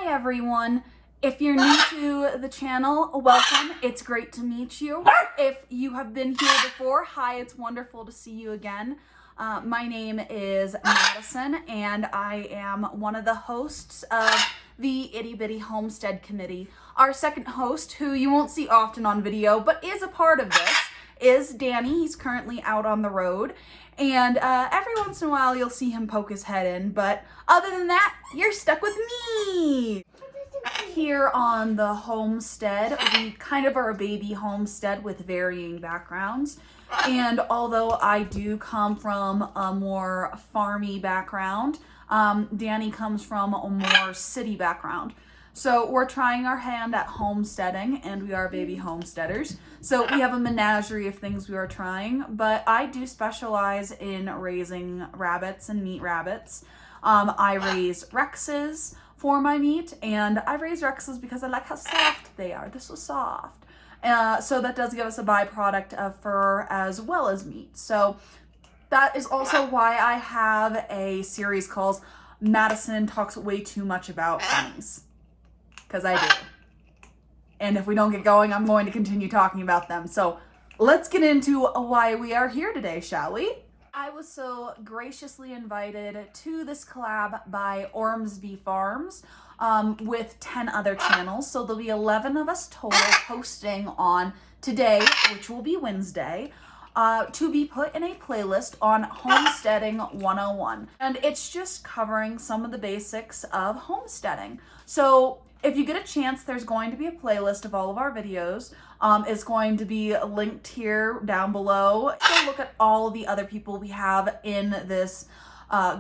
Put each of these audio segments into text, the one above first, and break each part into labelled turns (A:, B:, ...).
A: Hi everyone. If you're new to the channel, welcome. It's great to meet you. If you have been here before, hi, it's wonderful to see you again. My name is Madison and I am one of the hosts of the Itty Bitty Homestead Committee. Our second host, who you won't see often on video, but is a part of this, is Danny. He's currently out on the road. And every once in a while you'll see him poke his head in, but other than that, you're stuck with me. Here on the homestead, we kind of are a baby homestead with varying backgrounds. And although I do come from a more farmy background, Danny comes from a more city background. So we're trying our hand at homesteading, and we are baby homesteaders. So we have a menagerie of things we are trying, but I do specialize in raising rabbits and meat rabbits. I raise Rexes for my meat, and I raise Rexes because I like how soft they are. They're so soft. So that does give us a byproduct of fur as well as meat. So that is also why I have a series called Madison Talks Way Too Much About Bunnies. Because I do. And if we don't get going, I'm going to continue talking about them. So let's get into why we are here today, shall we? I was so graciously invited to this collab by Ormsby Farms with 10 other channels. So there'll be 11 of us total posting on today, which will be Wednesday, to be put in a playlist on Homesteading 101. And it's just covering some of the basics of homesteading. So if you get a chance, there's going to be a playlist of all of our videos. It's going to be linked here down below. Go look at all the other people we have in this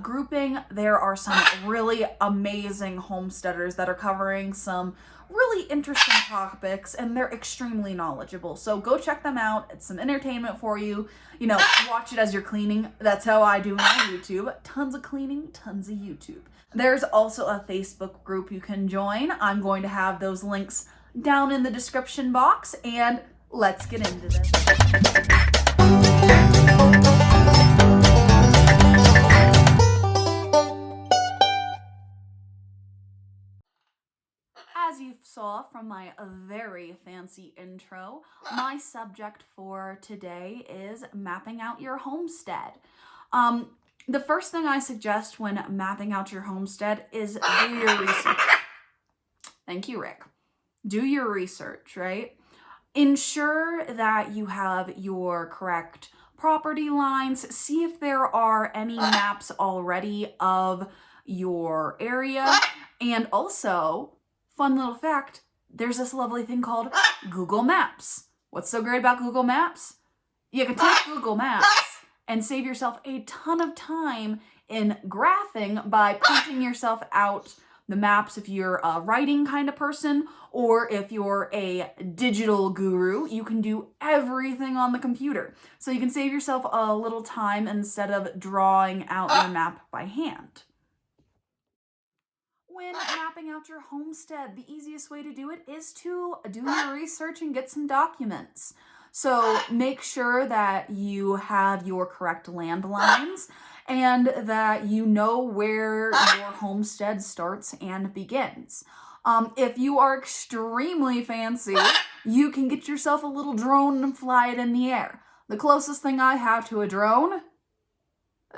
A: grouping. There are some really amazing homesteaders that are covering some really interesting topics, and they're extremely knowledgeable. So go check them out. It's some entertainment for you. You know, watch it as you're cleaning. That's how I do my YouTube. Tons of cleaning, tons of YouTube. There's also a Facebook group you can join. I'm going to have those links down in the description box, and let's get into this. As you saw from my very fancy intro, my subject for today is mapping out your homestead. The first thing I suggest when mapping out your homestead is do your research. Thank you, Rick. Do your research, right? Ensure that you have your correct property lines. See if there are any maps already of your area. And also, fun little fact, there's this lovely thing called Google Maps. What's so great about Google Maps? You can take Google Maps and save yourself a ton of time in graphing by printing yourself out the maps if you're a writing kind of person, or if you're a digital guru, you can do everything on the computer. So you can save yourself a little time instead of drawing out your map by hand. When mapping out your homestead, the easiest way to do it is to do your research and get some documents. So make sure that you have your correct landlines and that you know where your homestead starts and begins. If you are extremely fancy, you can get yourself a little drone and fly it in the air. The closest thing I have to a drone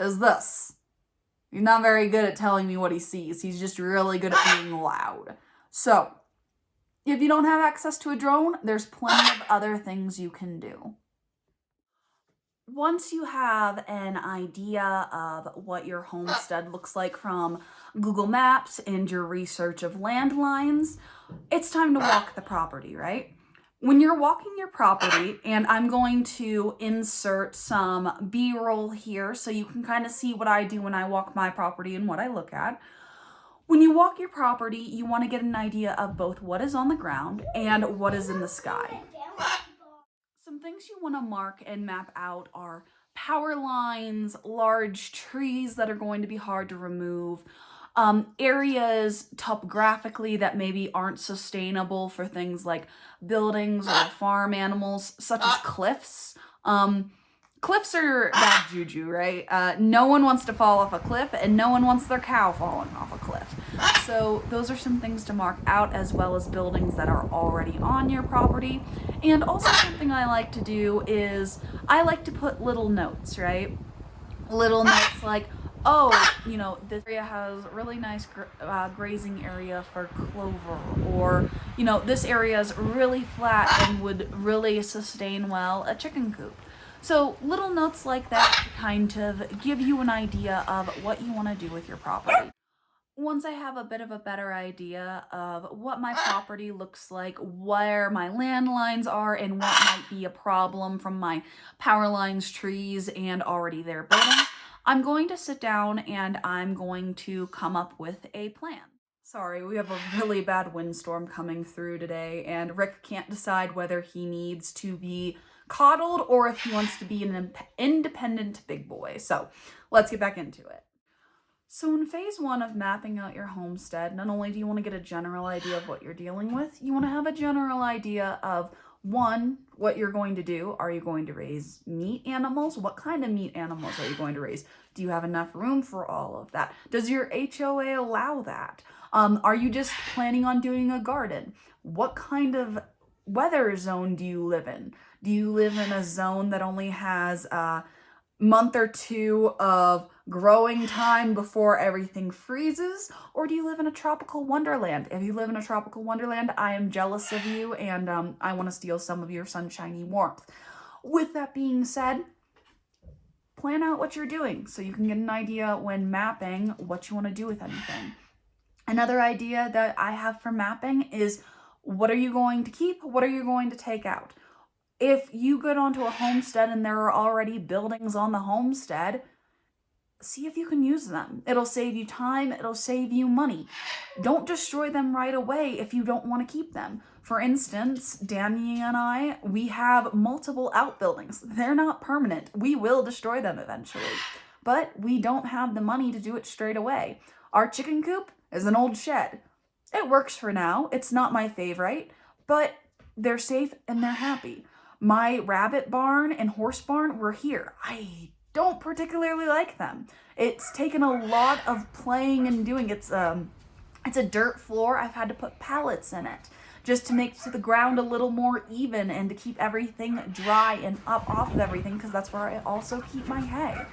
A: is this. He's not very good at telling me what he sees. He's just really good at being loud. So, if you don't have access to a drone, there's plenty of other things you can do. Once you have an idea of what your homestead looks like from Google Maps and your research of landlines, it's time to walk the property, right? When you're walking your property, and I'm going to insert some B-roll here so you can kind of see what I do when I walk my property and what I look at. When you walk your property, you want to get an idea of both what is on the ground and what is in the sky. Some things you want to mark and map out are power lines, large trees that are going to be hard to remove, areas topographically that maybe aren't sustainable for things like buildings or farm animals, such as cliffs. Cliffs are bad juju, right? No one wants to fall off a cliff, and no one wants their cow falling off a cliff. So those are some things to mark out, as well as buildings that are already on your property. And also something I like to do is I like to put little notes, right? Little notes like, oh, this area has really nice grazing area for clover, or, this area is really flat and would really sustain well a chicken coop. So little notes like that to kind of give you an idea of what you want to do with your property. Once I have a bit of a better idea of what my property looks like, where my landlines are, and what might be a problem from my power lines, trees, and already there buildings, I'm going to sit down and I'm going to come up with a plan. Sorry, we have a really bad windstorm coming through today, and Rick can't decide whether he needs to be coddled or if he wants to be an independent big boy. So let's get back into it. So in phase 1 of mapping out your homestead, not only do you want to get a general idea of what you're dealing with, you want to have a general idea of, 1, what you're going to do. Are you going to raise meat animals? What kind of meat animals are you going to raise? Do you have enough room for all of that? Does your HOA allow that? Are you just planning on doing a garden? What kind of weather zone do you live in? Do you live in a zone that only has a month or 2 of growing time before everything freezes? Or do you live in a tropical wonderland? If you live in a tropical wonderland, I am jealous of you, and I want to steal some of your sunshiny warmth. With that being said, plan out what you're doing so you can get an idea when mapping what you want to do with anything. Another idea that I have for mapping is, what are you going to keep? What are you going to take out? If you get onto a homestead and there are already buildings on the homestead, see if you can use them. It'll save you time, it'll save you money. Don't destroy them right away if you don't want to keep them. For instance, Danny and I, we have multiple outbuildings. They're not permanent. We will destroy them eventually, but we don't have the money to do it straight away. Our chicken coop is an old shed. It works for now. It's not my favorite, but they're safe and they're happy. My rabbit barn and horse barn were here. I don't particularly like them. It's taken a lot of playing and doing. It's a dirt floor. I've had to put pallets in it just to make the ground a little more even and to keep everything dry and up off of everything, because that's where I also keep my hay.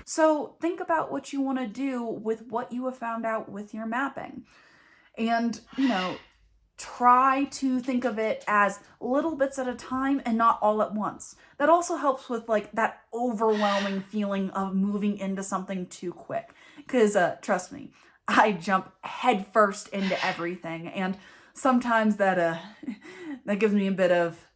A: So think about what you want to do with what you have found out with your mapping. And, try to think of it as little bits at a time and not all at once. That also helps with that overwhelming feeling of moving into something too quick. Because trust me, I jump headfirst into everything, and sometimes that gives me a bit of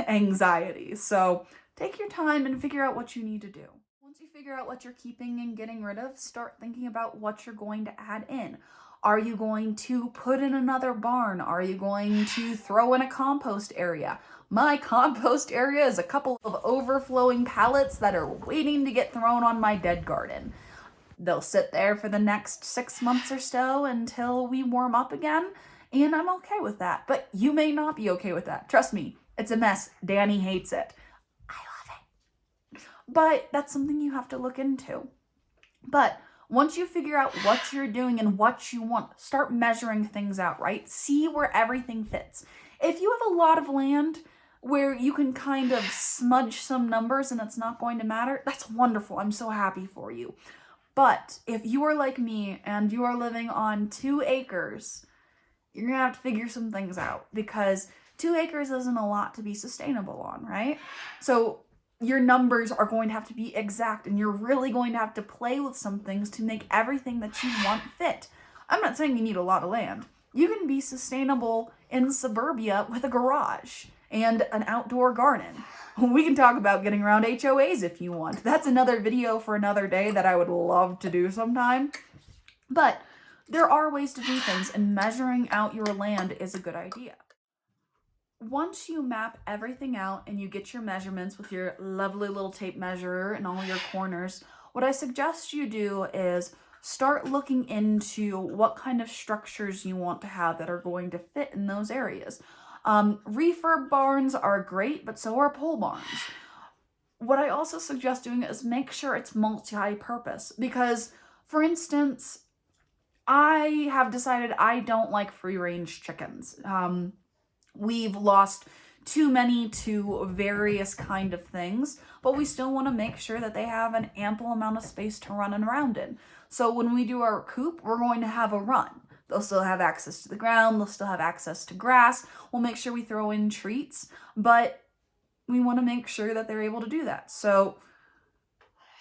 A: anxiety. So take your time and figure out what you need to do. Once you figure out what you're keeping and getting rid of, start thinking about what you're going to add in. Are you going to put in another barn? Are you going to throw in a compost area? My compost area is a couple of overflowing pallets that are waiting to get thrown on my dead garden. They'll sit there for the next 6 months or so until we warm up again, and I'm okay with that. But you may not be okay with that. Trust me, it's a mess. Danny hates it. I love it. But that's something you have to look into. But once you figure out what you're doing and what you want, start measuring things out, right? See where everything fits. If you have a lot of land where you can kind of smudge some numbers and it's not going to matter, that's wonderful. I'm so happy for you. But if you are like me and you are living on 2 acres, you're going to have to figure some things out, because 2 acres isn't a lot to be sustainable on, right? So your numbers are going to have to be exact, and you're really going to have to play with some things to make everything that you want fit. I'm not saying you need a lot of land. You can be sustainable in suburbia with a garage and an outdoor garden. We can talk about getting around HOAs if you want. That's another video for another day that I would love to do sometime. But there are ways to do things, and measuring out your land is a good idea. Once you map everything out and you get your measurements with your lovely little tape measure and all your corners, what I suggest you do is start looking into what kind of structures you want to have that are going to fit in those areas. Refurb barns are great, but so are pole barns. What I also suggest doing is make sure it's multi-purpose, because, for instance, I have decided I don't like free-range chickens. We've lost too many to various kind of things, but we still want to make sure that they have an ample amount of space to run around in. So when we do our coop, we're going to have a run. They'll still have access to the ground, they'll still have access to grass. We'll make sure we throw in treats, but we want to make sure that they're able to do that. So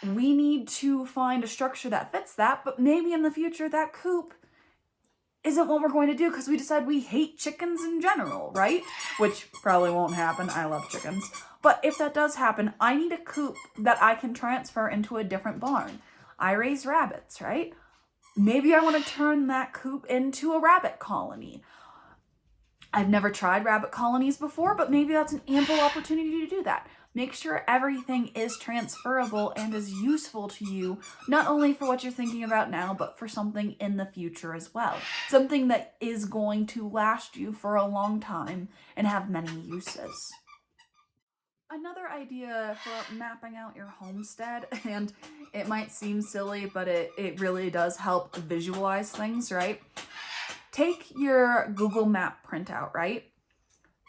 A: we need to find a structure that fits that, but maybe in the future that coop isn't what we're going to do because we decide we hate chickens in general, right? Which probably won't happen. I love chickens. But if that does happen, I need a coop that I can transfer into a different barn. I raise rabbits, right? Maybe I want to turn that coop into a rabbit colony. I've never tried rabbit colonies before, but maybe that's an ample opportunity to do that. Make sure everything is transferable and is useful to you, not only for what you're thinking about now, but for something in the future as well. Something that is going to last you for a long time and have many uses. Another idea for mapping out your homestead, and it might seem silly, but it really does help visualize things, right? Take your Google Map printout, right?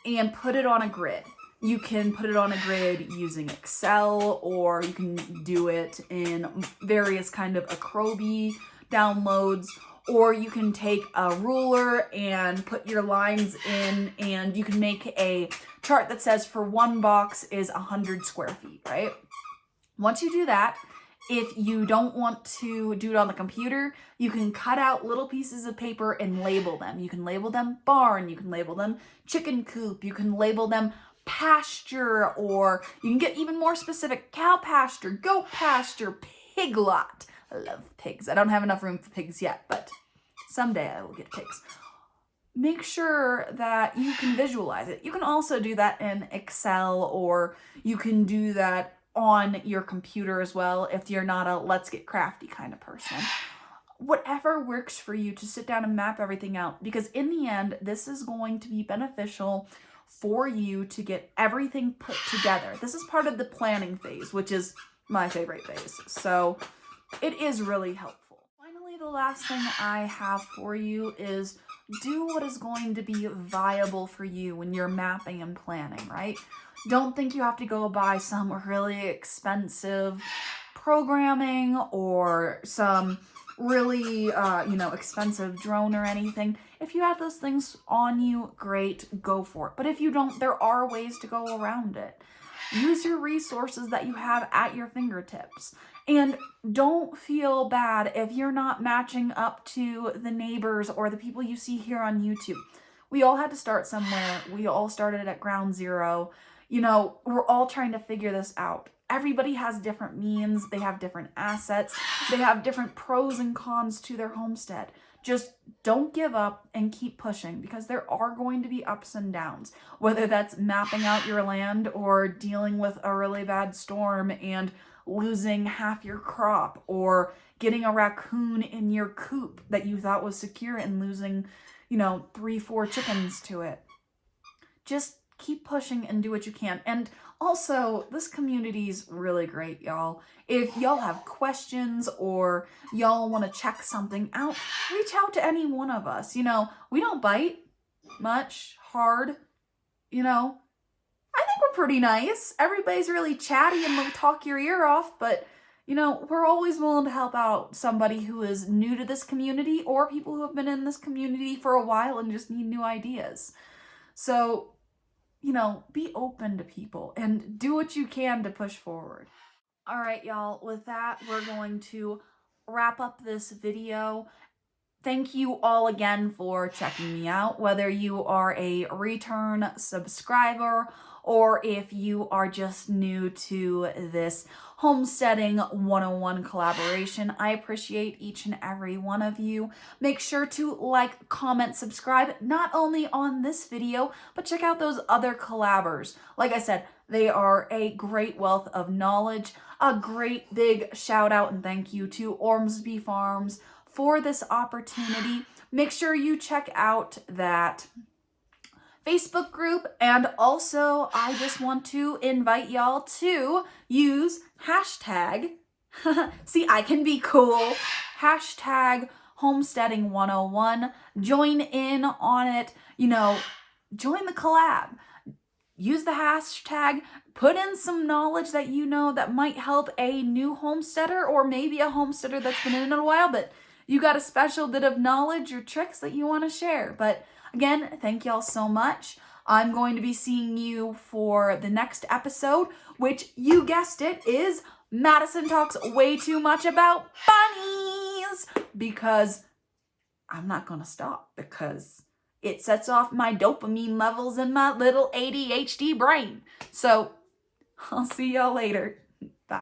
A: And put it on a grid. You can put it on a grid using Excel, or you can do it in various kind of Acroby downloads, or you can take a ruler and put your lines in, and you can make a chart that says for one box is 100 square feet, right? Once you do that, if you don't want to do it on the computer, you can cut out little pieces of paper and label them. You can label them barn, you can label them chicken coop, you can label them pasture, or you can get even more specific: cow pasture, goat pasture, pig lot. I love pigs. I don't have enough room for pigs yet, but someday I will get pigs. Make sure that you can visualize it. You can also do that in Excel, or you can do that on your computer as well if you're not a let's get crafty kind of person. Whatever works for you to sit down and map everything out, because in the end, this is going to be beneficial for you to get everything put together. This is part of the planning phase, which is my favorite phase. So it is really helpful. Finally, the last thing I have for you is do what is going to be viable for you when you're mapping and planning, right? Don't think you have to go buy some really expensive programming or some really, expensive drone or anything. If you have those things on you, great, go for it. But if you don't, there are ways to go around it. Use your resources that you have at your fingertips. And don't feel bad if you're not matching up to the neighbors or the people you see here on YouTube. We all had to start somewhere. We all started at ground zero. We're all trying to figure this out. Everybody has different means, they have different assets, they have different pros and cons to their homestead. Just don't give up and keep pushing, because there are going to be ups and downs, whether that's mapping out your land or dealing with a really bad storm and losing half your crop, or getting a raccoon in your coop that you thought was secure and losing, 3-4 chickens to it. Just keep pushing and do what you can. And also, this community's really great, y'all. If y'all have questions or y'all want to check something out, reach out to any one of us. We don't bite much hard. I think we're pretty nice. Everybody's really chatty and will talk your ear off, but we're always willing to help out somebody who is new to this community, or people who have been in this community for a while and just need new ideas. So, be open to people and do what you can to push forward. All right, y'all, with that, we're going to wrap up this video. Thank you all again for checking me out, whether you are a return subscriber or if you are just new to this Homesteading 101 collaboration. I appreciate each and every one of you. Make sure to like, comment, subscribe, not only on this video, but check out those other collabers. Like I said, they are a great wealth of knowledge. A great big shout out and thank you to Ormsby Farms for this opportunity. Make sure you check out that Facebook group, and also I just want to invite y'all to use hashtag, see, I can be cool, hashtag Homesteading 101. Join in on it, you know, join the collab. Use the hashtag, put in some knowledge that you know that might help a new homesteader, or maybe a homesteader that's been in it a while, but you got a special bit of knowledge or tricks that you want to share. But again, thank y'all so much. I'm going to be seeing you for the next episode, which, you guessed it, is Madison talks way too much about bunnies, because I'm not going to stop, because it sets off my dopamine levels in my little ADHD brain. So I'll see y'all later.